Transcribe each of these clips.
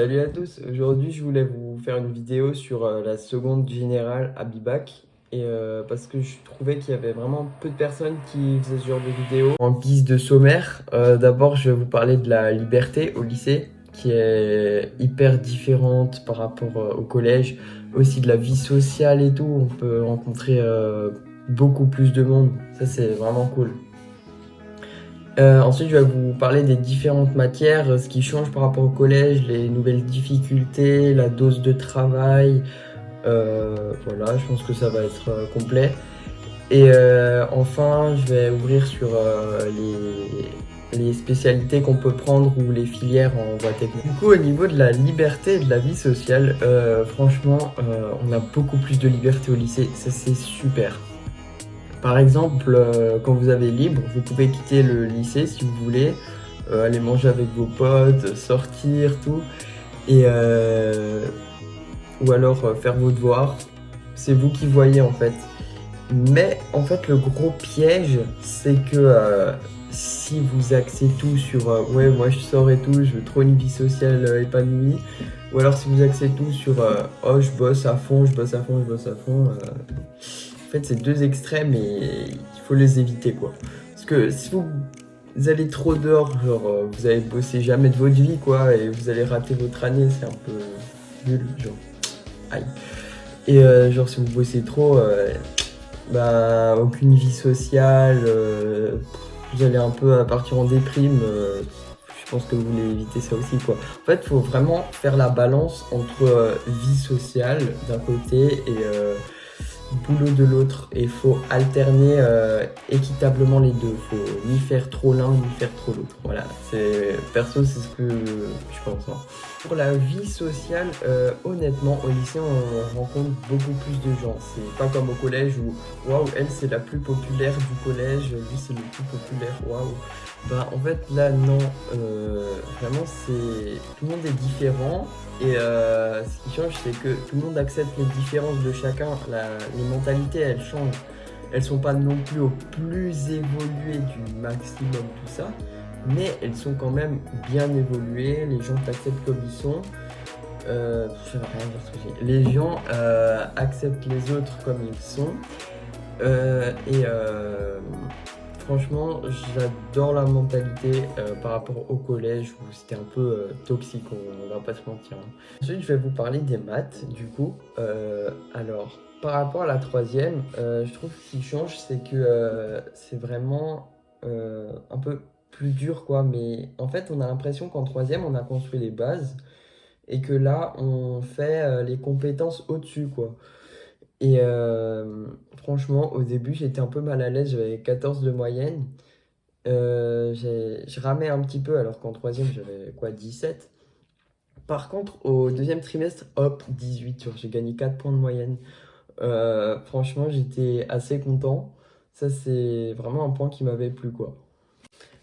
Salut à tous, aujourd'hui je voulais vous faire une vidéo sur la seconde générale à Bibac parce que je trouvais qu'il y avait vraiment peu de personnes qui faisaient ce genre de vidéo. En guise de sommaire, d'abord je vais vous parler de la liberté au lycée qui est hyper différente par rapport au collège, aussi de la vie sociale et tout, on peut rencontrer beaucoup plus de monde, ça c'est vraiment cool. Ensuite, je vais vous parler des différentes matières, ce qui change par rapport au collège, les nouvelles difficultés, la dose de travail. Voilà, je pense que ça va être complet. Et enfin, je vais ouvrir sur les spécialités qu'on peut prendre ou les filières en voie technique. Du coup, au niveau de la liberté et de la vie sociale, franchement, on a beaucoup plus de liberté au lycée, ça c'est super. Par exemple, quand vous avez libre, vous pouvez quitter le lycée si vous voulez, aller manger avec vos potes, sortir, tout, et ou alors faire vos devoirs. C'est vous qui voyez en fait. Mais en fait, le gros piège, c'est que si vous axez tout sur ouais, moi je sors et tout, je veux trop une vie sociale épanouie, ou alors si vous axez tout sur oh, je bosse à fond, je bosse à fond, je bosse à fond. En fait, c'est deux extrêmes et il faut les éviter, quoi. Parce que si vous allez trop dehors, genre, vous allez bosser jamais de votre vie, quoi, et vous allez rater votre année, c'est un peu nul, genre, aïe. Et genre, si vous bossez trop, bah, aucune vie sociale, vous allez un peu partir en déprime, je pense que vous voulez éviter ça aussi, quoi. En fait, il faut vraiment faire la balance entre vie sociale d'un côté et boulot de l'autre, et il faut alterner équitablement les deux. Faut ni faire trop l'un ni faire trop l'autre. Voilà, perso c'est ce que je pense. Hein. Pour la vie sociale, honnêtement au lycée on rencontre beaucoup plus de gens. C'est pas comme au collège où waouh, elle c'est la plus populaire du collège, lui c'est le plus populaire, waouh. Bah en fait là non, vraiment c'est tout le monde est différent. Et ce qui change, c'est que tout le monde accepte les différences de chacun. Les mentalités, elles changent. Elles sont pas non plus au plus évoluées du maximum, tout ça. Mais elles sont quand même bien évoluées. Les gens t'acceptent comme ils sont. Je vais rien dire ce que j'ai. Les gens acceptent les autres comme ils sont. Franchement, j'adore la mentalité par rapport au collège où c'était un peu toxique, on va pas se mentir. Hein. Ensuite, je vais vous parler des maths, du coup. Alors, par rapport à la troisième, je trouve que ce qui change, c'est que c'est vraiment un peu plus dur, quoi. Mais en fait, on a l'impression qu'en troisième, on a construit les bases et que là, on fait les compétences au-dessus, quoi. Et franchement, au début, j'étais un peu mal à l'aise, j'avais 14 de moyenne. Je ramais un petit peu, alors qu'en troisième, j'avais quoi, 17. Par contre, au deuxième trimestre, hop, 18, genre, j'ai gagné 4 points de moyenne. Franchement, j'étais assez content. Ça, c'est vraiment un point qui m'avait plu, quoi.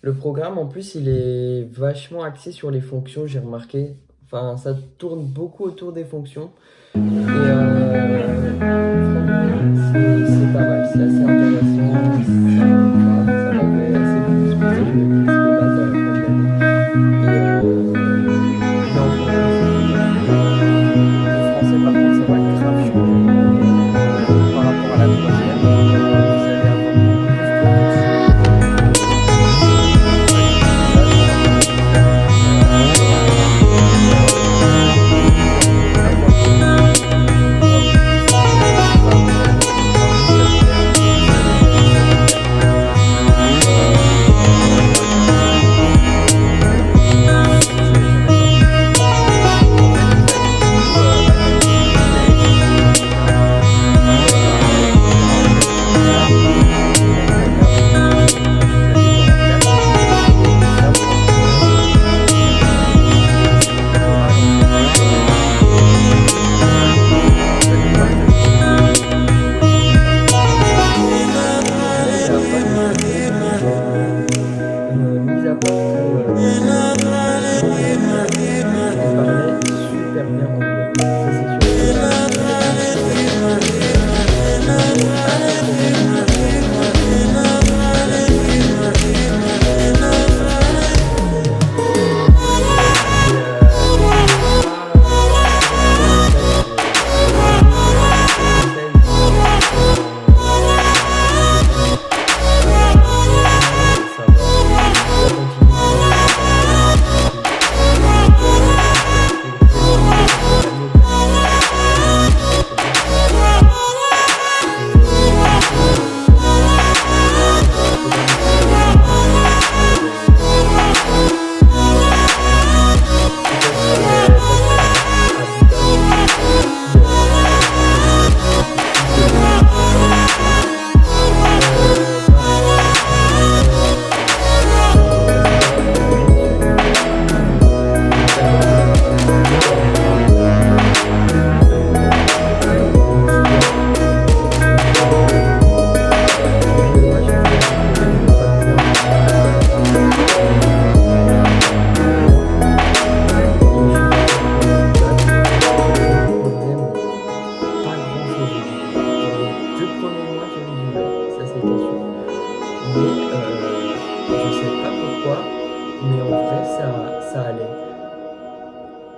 Le programme, en plus, il est vachement axé sur les fonctions, j'ai remarqué. Enfin, ça tourne beaucoup autour des fonctions. Et c'est pas mal, c'est assez intéressant. Ça m'avait assez beaucoup ce que j'ai fait les bases à la fin de l'année. Et non, le français, par contre, ça va grave changer par rapport à la troisième. Vous allez avoir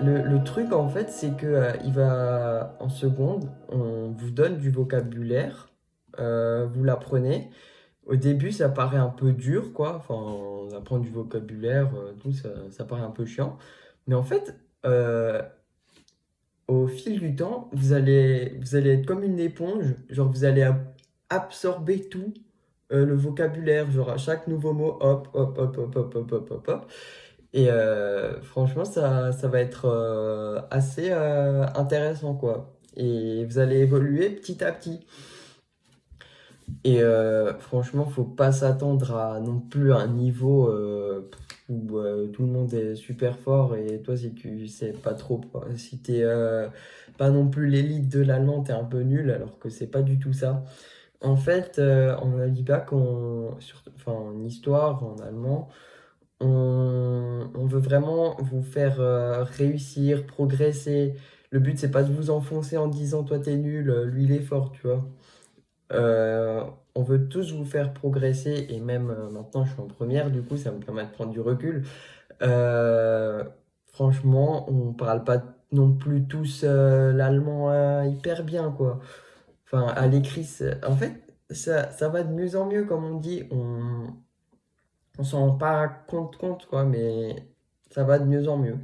le truc, en fait, c'est que il va en seconde, on vous donne du vocabulaire, vous l'apprenez. Au début, ça paraît un peu dur, quoi. Enfin, on apprend du vocabulaire, tout, ça paraît un peu chiant. Mais en fait, au fil du temps, vous allez être comme une éponge. Genre, vous allez absorber tout, le vocabulaire. Genre, à chaque nouveau mot, hop, hop, hop, hop, hop, hop, hop, hop, hop. Et franchement, ça va être assez intéressant, quoi. Et vous allez évoluer petit à petit. Et franchement, faut pas s'attendre à non plus un niveau où tout le monde est super fort et toi, si tu sais pas trop, quoi. Si t'es pas non plus l'élite de l'allemand, t'es un peu nul, alors que c'est pas du tout ça. En fait, en Alibac, enfin en histoire, en allemand, on veut vraiment vous faire réussir, progresser. Le but, c'est pas de vous enfoncer en disant toi t'es nul, lui il est fort, tu vois. Euh, on veut tous vous faire progresser et même maintenant je suis en première, du coup ça me permet de prendre du recul. Euh, Franchement, on parle pas non plus tous l'allemand hyper bien quoi. Enfin, à l'écrit, en fait, ça va de mieux en mieux, comme on dit. On s'en rend pas compte quoi, mais ça va de mieux en mieux.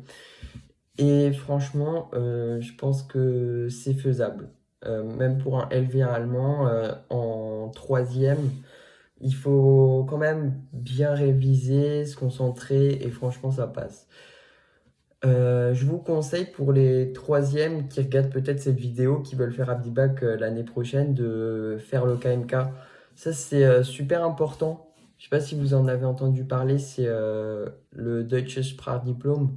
Et franchement, je pense que c'est faisable. Même pour un LV1 allemand, en troisième, il faut quand même bien réviser, se concentrer, et franchement, ça passe. Je vous conseille pour les troisièmes qui regardent peut-être cette vidéo, qui veulent faire Abdibac l'année prochaine, de faire le KMK. Ça, c'est super important. Je sais pas si vous en avez entendu parler, c'est le Deutsche Sprachdiplom.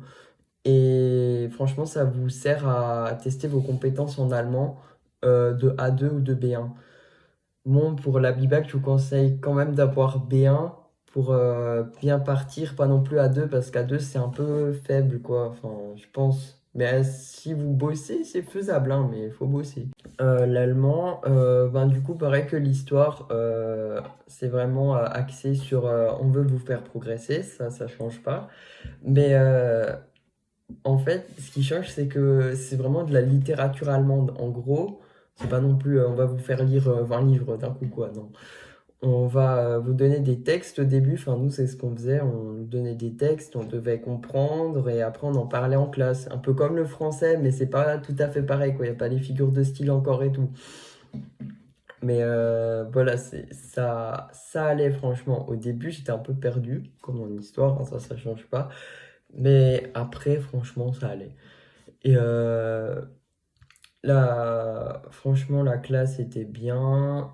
Et franchement, ça vous sert à tester vos compétences en allemand de A2 ou de B1. Bon, pour la BIBAC, je vous conseille quand même d'avoir B1 pour bien partir, pas non plus A2 parce qu'A2 c'est un peu faible, quoi. Enfin, je pense. Mais si vous bossez, c'est faisable, hein, mais il faut bosser. L'allemand, ben, du coup, pareil que l'histoire, c'est vraiment axé sur on veut vous faire progresser, ça change pas. Mais en fait, ce qui change, c'est que c'est vraiment de la littérature allemande. En gros, c'est pas non plus on va vous faire lire 20 livres d'un coup, quoi. Non. On va vous donner des textes au début. Enfin, nous, c'est ce qu'on faisait. On nous donnait des textes, on devait comprendre et après, on en parlait en classe. Un peu comme le français, mais c'est pas tout à fait pareil, quoi. Il n'y a pas les figures de style encore et tout. Mais voilà, ça allait franchement. Au début, j'étais un peu perdu, comme en histoire, hein, ça change pas. Mais après, franchement, ça allait. Et franchement, la classe était bien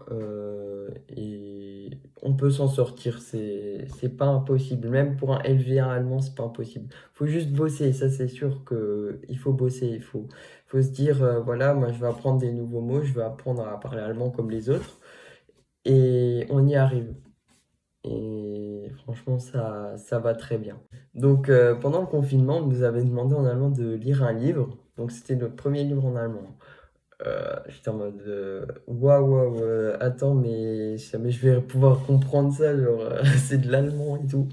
et on peut s'en sortir. C'est pas impossible. Même pour un LV1 allemand, c'est pas impossible. Faut juste bosser. Ça, c'est sûr que il faut bosser. Faut se dire, voilà, moi, je vais apprendre des nouveaux mots. Je vais apprendre à parler allemand comme les autres. Et on y arrive. Et franchement, ça va très bien. Donc, pendant le confinement, on nous avait demandé en allemand de lire un livre. Donc, c'était notre premier livre en allemand. J'étais en mode waouh, waouh, attends, mais jamais je vais pouvoir comprendre ça. Genre, c'est de l'allemand et tout.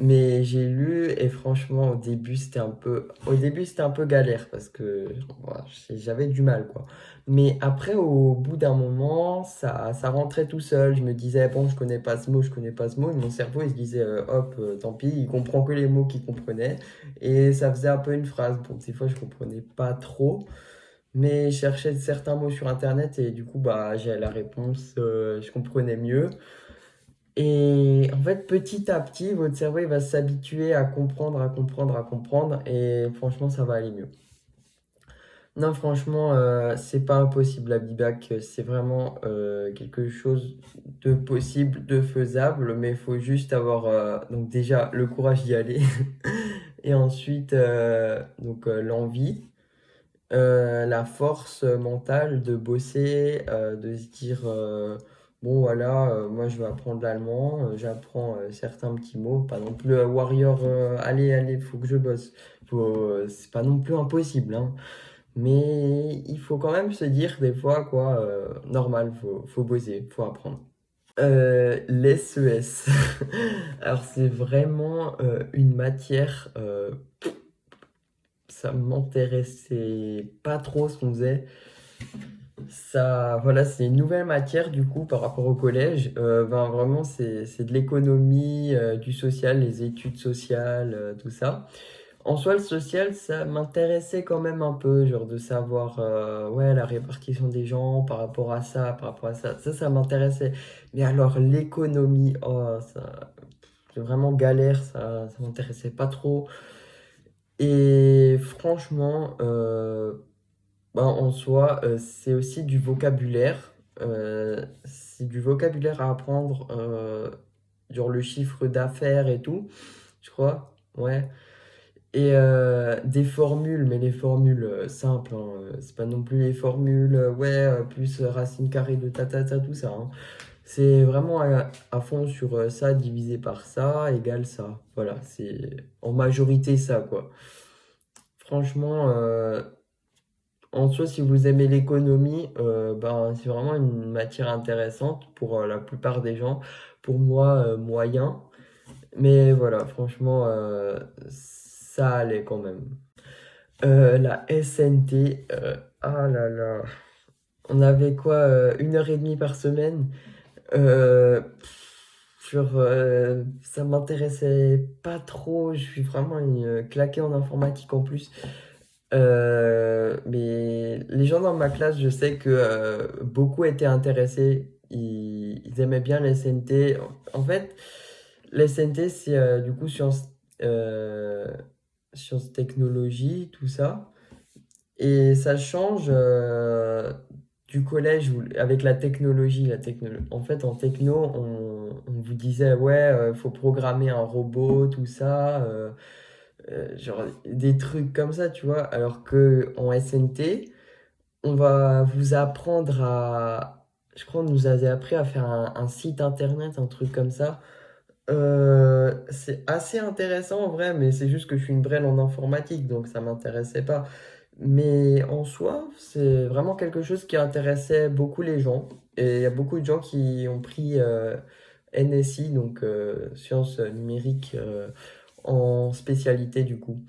Mais j'ai lu et franchement, au début, c'était un peu galère parce que voilà, j'avais du mal, quoi. Mais après, au bout d'un moment, ça rentrait tout seul. Je me disais, bon, je connais pas ce mot, je connais pas ce mot. Et mon cerveau, il se disait, hop, tant pis, il comprend que les mots qu'il comprenait. Et ça faisait un peu une phrase. Bon, des fois, je comprenais pas trop. Mais je cherchais certains mots sur Internet et du coup, bah, j'ai la réponse, je comprenais mieux. Et en fait, petit à petit, votre cerveau il va s'habituer à comprendre, à comprendre, à comprendre, et franchement, ça va aller mieux. Non, franchement, c'est pas impossible la Bibac, c'est vraiment quelque chose de possible, de faisable, mais il faut juste avoir donc déjà le courage d'y aller, et ensuite l'envie, la force mentale de bosser, de se dire bon voilà, moi je vais apprendre l'allemand, j'apprends certains petits mots, pas non plus warrior, allez, allez, faut que je bosse. C'est pas non plus impossible, hein. Mais il faut quand même se dire des fois, quoi, normal, faut bosser, faut apprendre. L'SES. Alors c'est vraiment une matière ça m'intéressait pas trop ce qu'on faisait. Ça, voilà, c'est une nouvelle matière du coup par rapport au collège. Ben, vraiment, c'est de l'économie, du social, les études sociales, tout ça. En soi, le social, ça m'intéressait quand même un peu, genre de savoir, ouais, la répartition des gens par rapport à ça, par rapport à ça. Ça m'intéressait. Mais alors, l'économie, oh, ça, c'est vraiment galère, ça m'intéressait pas trop. Et franchement, ben, en soi, c'est aussi du vocabulaire. C'est du vocabulaire à apprendre, genre le chiffre d'affaires et tout, je crois. Ouais. Et des formules, mais les formules simples, hein, c'est pas non plus les formules, ouais, plus racine carrée de ta, tout ça, hein. C'est vraiment à fond sur ça divisé par ça égale ça. Voilà, c'est en majorité ça, quoi. Franchement, en soi, si vous aimez l'économie, ben, c'est vraiment une matière intéressante pour la plupart des gens. Pour moi, moyen. Mais voilà, franchement, ça allait quand même. La SNT, ah là là, on avait quoi, 1 heure et demie par semaine? Ça m'intéressait pas trop, je suis vraiment claqué en informatique en plus. Mais les gens dans ma classe, je sais que beaucoup étaient intéressés, ils aimaient bien les SNT. En fait, les SNT, c'est du coup euh, sciences technologie, tout ça. Et ça change du collège avec la technologie. En fait, en techno, on vous disait, ouais, il faut programmer un robot, tout ça, genre des trucs comme ça, tu vois. Alors que en SNT, on va vous apprendre à. Je crois qu'on nous avait appris à faire un site internet, un truc comme ça. C'est assez intéressant en vrai, mais c'est juste que je suis une brêle en informatique, donc ça m'intéressait pas. Mais en soi, c'est vraiment quelque chose qui intéressait beaucoup les gens. Et il y a beaucoup de gens qui ont pris NSI, donc sciences numériques, en spécialité du coup.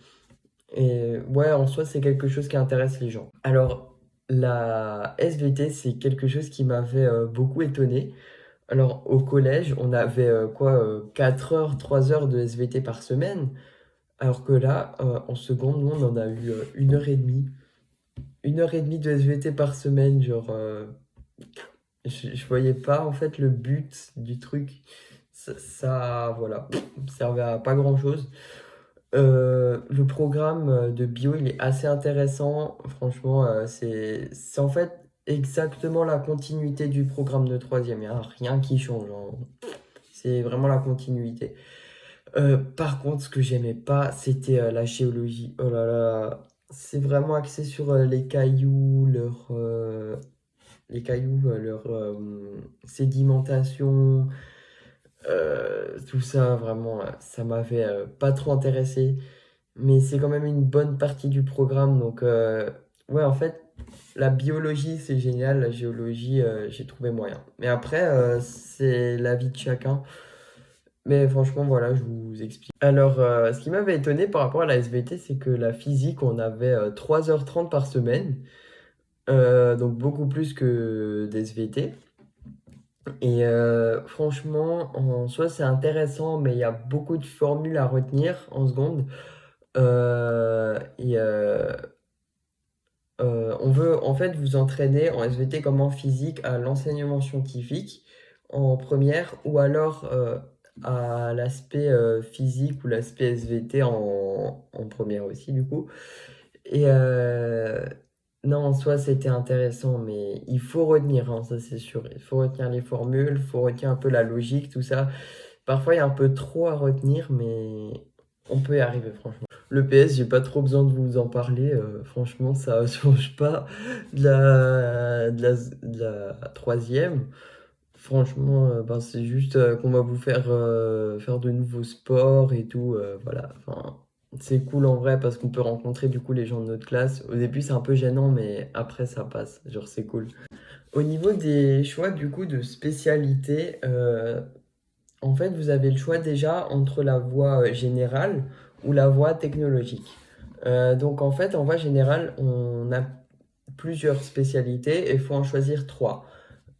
Et ouais, en soi, c'est quelque chose qui intéresse les gens. Alors, la SVT, c'est quelque chose qui m'avait beaucoup étonné. Alors, au collège, on avait quoi, 4 heures, 3 heures de SVT par semaine, alors que là, en seconde, nous, on en a eu 1 heure et demie. 1 heure et demie de SVT par semaine, genre, je voyais pas en fait le but du truc. Voilà, servait à pas grand-chose. Le programme de bio, il est assez intéressant. Franchement, c'est en fait exactement la continuité du programme de troisième. Il n'y a rien qui change, hein. C'est vraiment la continuité. Par contre, ce que j'aimais pas, c'était la géologie. Oh là là, c'est vraiment axé sur leur sédimentation, tout ça. Vraiment, ça m'avait pas trop intéressé. Mais c'est quand même une bonne partie du programme. Donc, ouais, en fait, la biologie, c'est génial. La géologie, j'ai trouvé moyen. Mais après, c'est l'avis de chacun. Mais franchement, voilà, je vous explique. Alors, ce qui m'avait étonné par rapport à la SVT, c'est que la physique, on avait 3h30 par semaine, donc beaucoup plus que des SVT. Et franchement, en soi, c'est intéressant, mais il y a beaucoup de formules à retenir en seconde. Et on veut en fait vous entraîner en SVT comme en physique à l'enseignement scientifique en première ou alors à l'aspect physique ou l'aspect SVT en première aussi du coup. Et non, en soi c'était intéressant, mais il faut retenir, hein, ça c'est sûr. Il faut retenir les formules, il faut retenir un peu la logique, tout ça. Parfois il y a un peu trop à retenir, mais on peut y arriver franchement. Le PS, j'ai pas trop besoin de vous en parler. Franchement, ça change pas de la troisième. Franchement, ben, c'est juste qu'on va vous faire faire de nouveaux sports et tout. Voilà. Enfin, c'est cool en vrai parce qu'on peut rencontrer du coup les gens de notre classe. Au début, c'est un peu gênant, mais après, ça passe. Genre, c'est cool. Au niveau des choix du coup de spécialité, en fait, vous avez le choix déjà entre la voie générale ou la voie technologique. Donc en fait, en voie générale, on a plusieurs spécialités et il faut en choisir trois.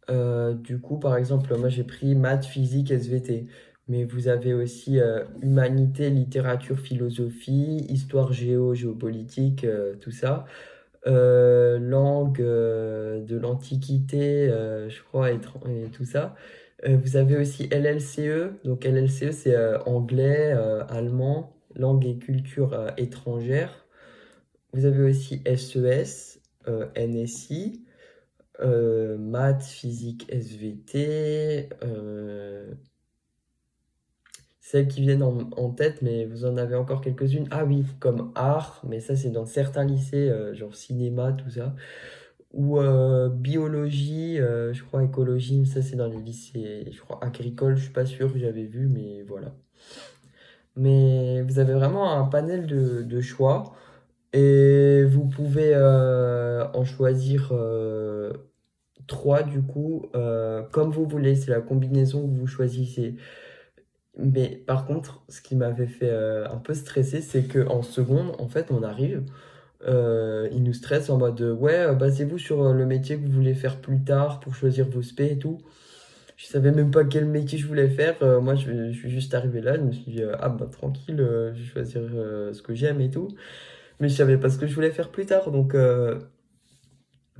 Du coup, par exemple, moi j'ai pris maths, physique, SVT. Mais vous avez aussi humanité, littérature, philosophie, histoire, géopolitique, tout ça. Langue de l'Antiquité, je crois, et tout ça. Vous avez aussi LLCE. Donc LLCE, c'est anglais, allemand, langue et culture étrangère. Vous avez aussi SES, NSI, maths, physique, SVT. Celles qui viennent en tête, mais vous en avez encore quelques-unes. Ah oui, comme art, mais ça c'est dans certains lycées, genre cinéma, tout ça. Ou biologie, je crois écologie, mais ça c'est dans les lycées, je crois agricoles, je suis pas sûr que j'avais vu, mais voilà. Mais vous avez vraiment un panel de choix et vous pouvez en choisir trois du coup, comme vous voulez, c'est la combinaison que vous choisissez. Mais par contre, ce qui m'avait fait un peu stresser, c'est qu'en seconde, en fait, on arrive, ils nous stressent en mode ouais, basez-vous sur le métier que vous voulez faire plus tard pour choisir vos spé et tout. Je savais même pas quel métier je voulais faire. Moi, je suis juste arrivé là, je me suis dit ah bah tranquille, je vais choisir ce que j'aime et tout. Mais je savais pas ce que je voulais faire plus tard, donc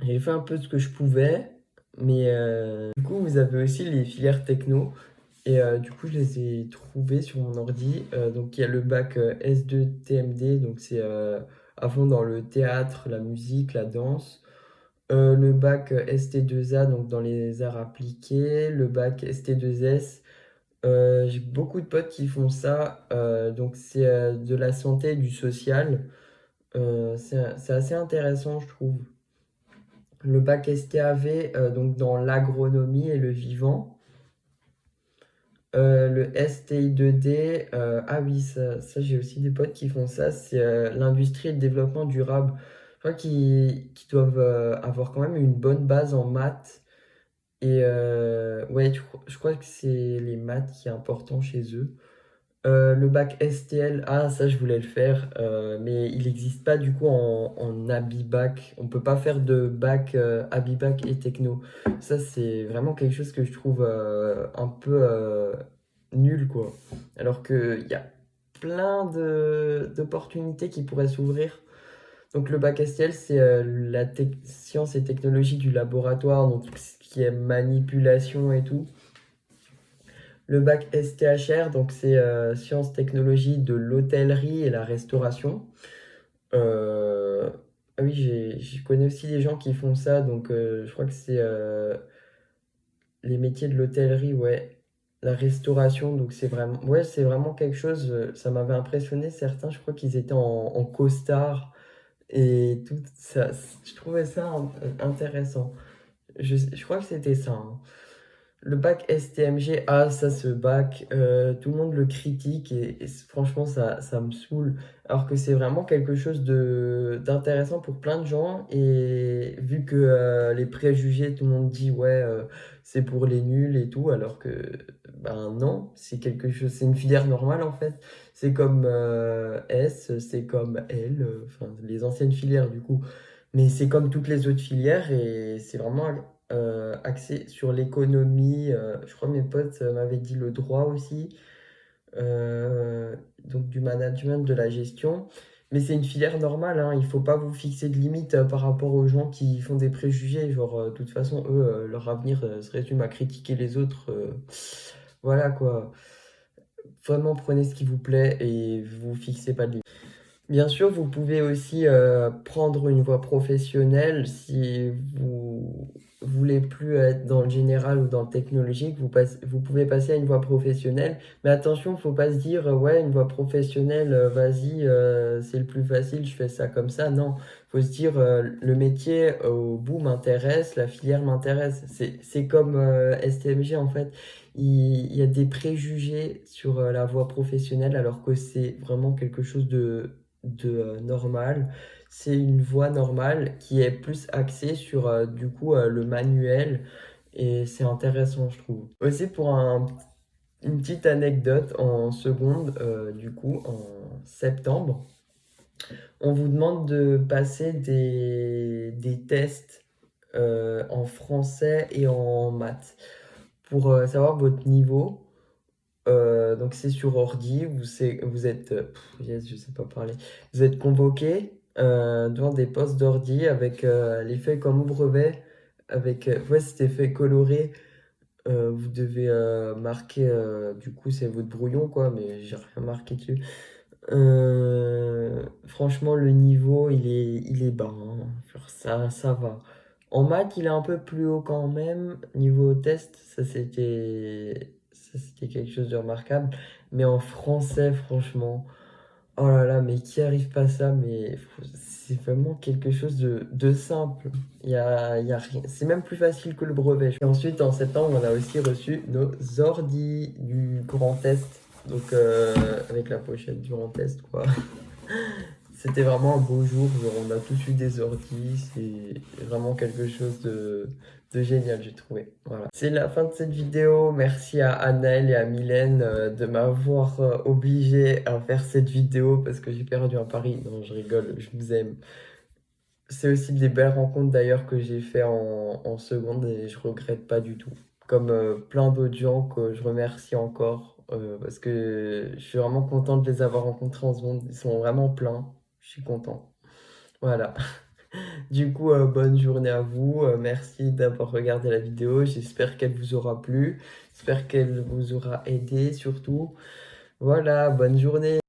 j'ai fait un peu ce que je pouvais. Mais du coup, vous avez aussi les filières techno. Et du coup, je les ai trouvés sur mon ordi. Donc, il y a le bac S2 TMD, donc c'est à fond dans le théâtre, la musique, la danse. Le bac ST2A, donc dans les arts appliqués. Le bac ST2S. J'ai beaucoup de potes qui font ça. Donc, c'est de la santé et du social. C'est assez intéressant, je trouve. Le bac STAV, donc dans l'agronomie et le vivant. Le STI2D, ah oui, ça j'ai aussi des potes qui font ça, c'est l'industrie et le développement durable. Je crois qu'ils doivent avoir quand même une bonne base en maths. Et ouais, je crois que c'est les maths qui est important chez eux. Le bac STL, ah ça je voulais le faire, mais il n'existe pas du coup en Abibac. On peut pas faire de bac Abibac et techno. Ça c'est vraiment quelque chose que je trouve un peu nul quoi. Alors qu'il y a plein d'opportunités qui pourraient s'ouvrir. Donc le bac STL c'est la science et technologie du laboratoire, donc tout ce qui est manipulation et tout. Le bac STHR, donc c'est sciences, technologies de l'hôtellerie et la restauration. Euh, ah oui, je connais aussi des gens qui font ça, donc je crois que c'est les métiers de l'hôtellerie, ouais. La restauration, donc c'est vraiment, ouais, c'est vraiment quelque chose, ça m'avait impressionné certains, je crois qu'ils étaient en costard et tout ça, je trouvais ça intéressant. Je crois que c'était ça, hein. Le bac STMG, ah ça ce bac, tout le monde le critique et franchement ça me saoule. Alors que c'est vraiment quelque chose d'intéressant pour plein de gens et vu que les préjugés, tout le monde dit ouais c'est pour les nuls et tout, alors que ben non, c'est quelque chose, c'est une filière normale en fait. C'est comme S, c'est comme L, enfin les anciennes filières du coup. Mais c'est comme toutes les autres filières et c'est vraiment axé sur l'économie. Je crois que mes potes m'avaient dit le droit aussi, donc du management, de la gestion. Mais c'est une filière normale, hein, il faut pas vous fixer de limites par rapport aux gens qui font des préjugés. Genre, de toute façon, eux, leur avenir se résume à critiquer les autres. Voilà quoi. Vraiment, prenez ce qui vous plaît et vous fixez pas de limites. Bien sûr, vous pouvez aussi prendre une voie professionnelle si vous voulez plus être dans le général ou dans le technologique, vous pouvez passer à une voie professionnelle. Mais attention, il ne faut pas se dire ouais, une voie professionnelle, vas-y, c'est le plus facile, je fais ça comme ça. Non, il faut se dire le métier au bout m'intéresse, la filière m'intéresse. C'est comme STMG en fait. Il y a des préjugés sur la voie professionnelle alors que c'est vraiment quelque chose de normal. C'est une voie normale qui est plus axée sur du coup le manuel et c'est intéressant je trouve. Aussi pour une petite anecdote en seconde du coup en septembre. On vous demande de passer des tests en français et en maths pour savoir votre niveau. Donc c'est sur ordi, vous êtes, yes, je sais pas parler, vous êtes convoqué devant des postes d'ordi avec l'effet comme au brevet, avec ouais, cet effet coloré. Vous devez marquer, du coup c'est votre brouillon quoi, mais j'ai rien marqué dessus. Franchement, le niveau, il est bas, hein. Genre, ça va. En maths, il est un peu plus haut quand même. Niveau test, ça, c'était quelque chose de remarquable. Mais en français, franchement, oh là là, mais qui arrive pas à ça? Mais c'est vraiment quelque chose de simple. Il y a rien. C'est même plus facile que le brevet. Et ensuite, en septembre, on a aussi reçu nos ordis du grand test. Donc, avec la pochette du grand test, quoi. C'était vraiment un beau jour. Genre, on a tous eu des ordis. C'est vraiment quelque chose de génial, j'ai trouvé. Voilà. C'est la fin de cette vidéo. Merci à Anaël et à Mylène de m'avoir obligé à faire cette vidéo parce que j'ai perdu un pari. Non, je rigole, je vous aime. C'est aussi des belles rencontres d'ailleurs que j'ai fait en seconde et je regrette pas du tout. Comme plein d'autres gens que je remercie encore parce que je suis vraiment content de les avoir rencontrés en seconde. Ils sont vraiment pleins. Je suis content. Voilà. Du coup, bonne journée à vous. Merci d'avoir regardé la vidéo. J'espère qu'elle vous aura plu. J'espère qu'elle vous aura aidé surtout. Voilà, bonne journée.